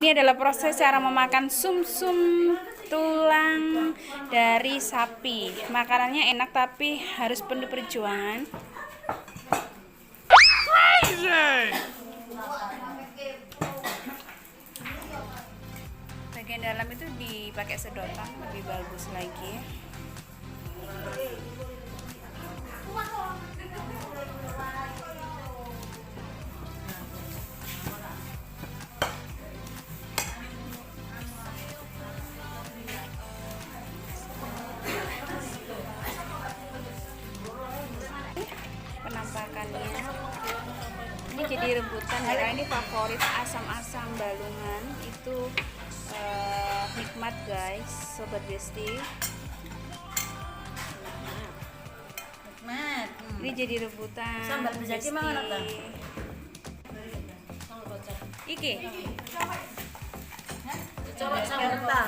Ini adalah proses cara memakan sumsum tulang dari sapi. Makanannya enak tapi harus penuh perjuangan. Bagian dalam itu dipakai sedotan lebih bagus lagi. Penampakannya ini jadi rebutan ya, ini favorit asam-asam balungan itu nikmat guys, sobat besti. Nikmat. Ini jadi rebutan Sambal bejaki mana ta? Iki Coba sambal ta.